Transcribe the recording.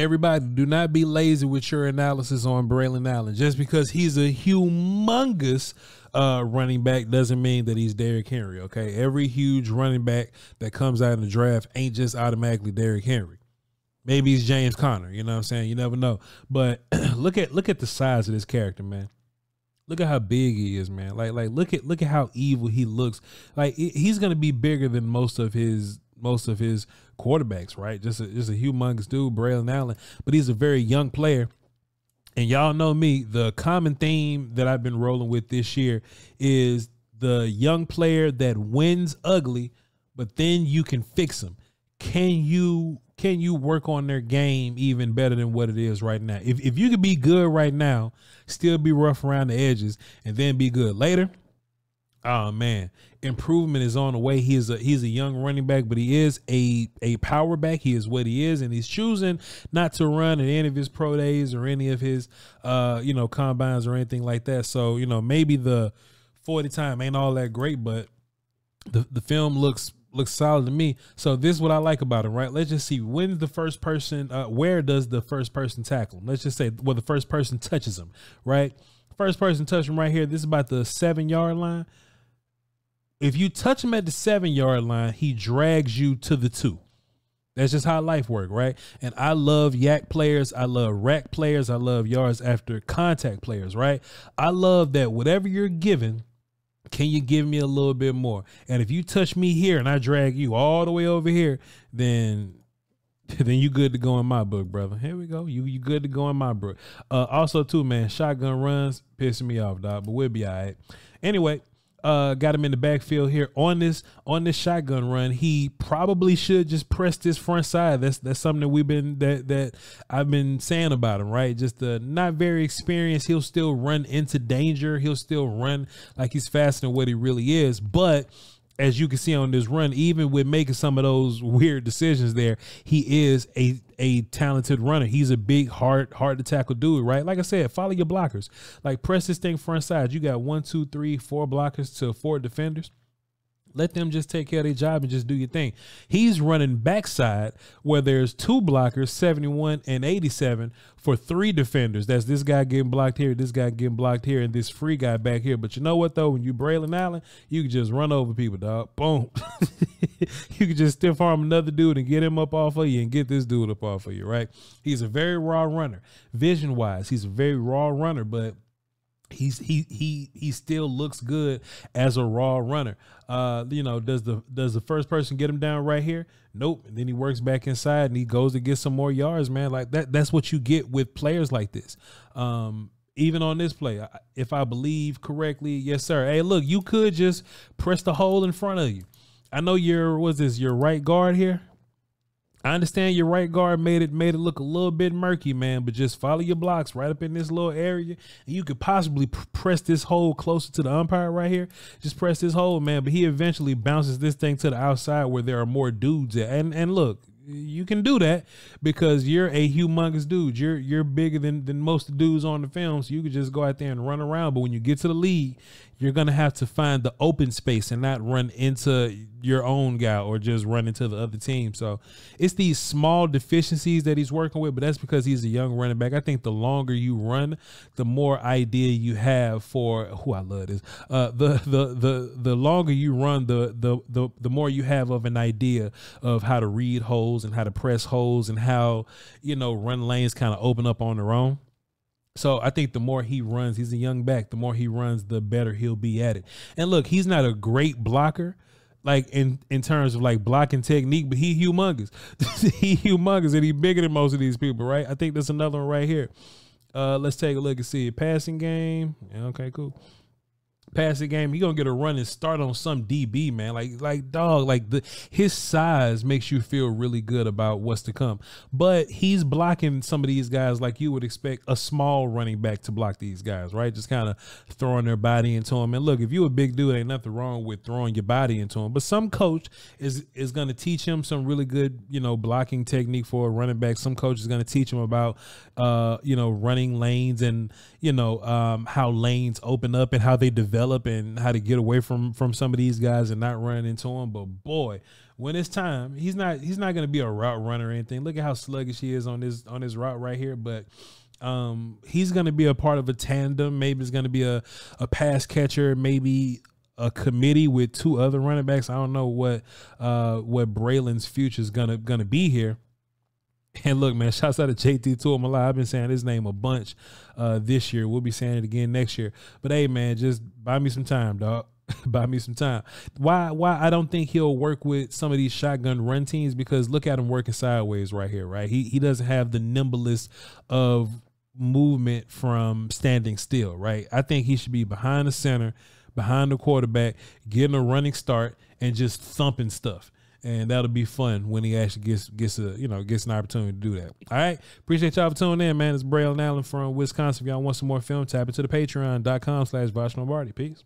Everybody, do not be lazy with your analysis on Braelon Allen. Just because he's a humongous running back doesn't mean that he's Derrick Henry, okay? Every huge running back that comes out in the draft ain't just automatically Derrick Henry. Maybe he's James Conner, you know what I'm saying? You never know. But look at the size of this character, man. Look at how big he is, man. Like look at how evil he looks. Like he's gonna be bigger than most of his quarterbacks, right? Just a humongous dude, Braelon Allen. But he's a very young player. And y'all know me, the common theme that I've been rolling with this year is the young player that wins ugly, but then you can fix them. Can you work on their game even better than what it is right now? If you could be good right now, still be rough around the edges, and then be good later, oh man, improvement is on the way. He's a young running back, but he is a power back. He is what he is, and he's choosing not to run at any of his pro days or any of his combines or anything like that. So, maybe the 40 time ain't all that great, but the film looks solid to me. So this is what I like about him, right? Let's just see, when's the first person, where does the first person tackle him? Let's just say, well, the first person touches him, right? First person touch him right here. This is about the 7-yard line. If you touch him at the 7-yard line, he drags you to the 2. That's just how life works, right? And I love yak players. I love rack players. I love yards after contact players, right? I love that whatever you're given, can you give me a little bit more? And if you touch me here and I drag you all the way over here, then you good to go in my book, brother. Here we go. You good to go in my book. Also, too, man, shotgun runs pissing me off, dog, but we'll be all right. Anyway, got him in the backfield here on this shotgun run. He probably should just press this front side. That's something that I've been saying about him, right? Just not very experienced. He'll still run into danger. He'll still run like he's faster than what he really is. But as you can see on this run, even with making some of those weird decisions there, he is a talented runner. He's a big, hard to tackle dude, right? Like I said, follow your blockers. Like press this thing front side. You got 1, 2, 3, 4 blockers to 4 defenders. Let them just take care of their job and just do your thing. He's running backside where there's 2 blockers, 71 and 87, for 3 defenders. That's this guy getting blocked here, this guy getting blocked here, and this free guy back here. But you know what, though? When you Braelon Allen, you can just run over people, dog. Boom. You can just stiff arm another dude and get him up off of you and get this dude up off of you, right? He's a very raw runner. Vision-wise, he's a very raw runner, but he still looks good as a raw runner. Does the first person get him down right here? Nope. And then he works back inside and he goes to get some more yards, man. Like that's what you get with players like this. Even on this play, if I believe correctly, yes, sir. Hey, look, you could just press the hole in front of you. I know your right guard here. I understand your right guard made it look a little bit murky, man, but just follow your blocks right up in this little area, and you could possibly press this hole closer to the umpire right here. Just press this hole, man, but he eventually bounces this thing to the outside where there are more dudes at. And look, you can do that because you're a humongous dude. You're bigger than most of the dudes on the film, so you could just go out there and run around. But when you get to the league, you're going to have to find the open space and not run into your own guy or just run into the other team. So it's these small deficiencies that he's working with, but that's because he's a young running back. I think the longer you run, the more idea you have for I love this. The longer you run, the more you have of an idea of how to read holes and how to press holes and how, run lanes kind of open up on their own. So I think the more he runs, he's a young back, the more he runs, the better he'll be at it. And look, he's not a great blocker, like in terms of like blocking technique, but he humongous. He humongous, and he bigger than most of these people, right? I think there's another one right here. Let's take a look and see. Passing game. Okay, cool. Passing game, he gonna get a run and start on some DB, man. Like dog, like his size makes you feel really good about what's to come. But he's blocking some of these guys like you would expect a small running back to block these guys, right? Just kind of throwing their body into him. And look, if you a big dude, ain't nothing wrong with throwing your body into him. But some coach is gonna teach him some really good, blocking technique for a running back. Some coach is gonna teach him about running lanes and how lanes open up and how they develop and how to get away from some of these guys and not run into them. But boy, when it's time, he's not going to be a route runner or anything. Look at how sluggish he is on this route right here. But he's going to be a part of a tandem. Maybe it's going to be a pass catcher, maybe a committee with 2 other running backs. I don't know what Braelon's future is gonna be here. And look, man, shouts out to JT Tuamala. I've been saying his name a bunch this year. We'll be saying it again next year. But hey, man, just buy me some time, dog. Buy me some time. Why I don't think he'll work with some of these shotgun run teams, because look at him working sideways right here, right? He doesn't have the nimblest of movement from standing still, right? I think he should be behind the center, behind the quarterback, getting a running start and just thumping stuff. And that'll be fun when he actually gets an opportunity to do that. All right. Appreciate y'all for tuning in, man. It's Braelon Allen from Wisconsin. If y'all want some more film, tap into the patreon.com/Voch Lombardi. Peace.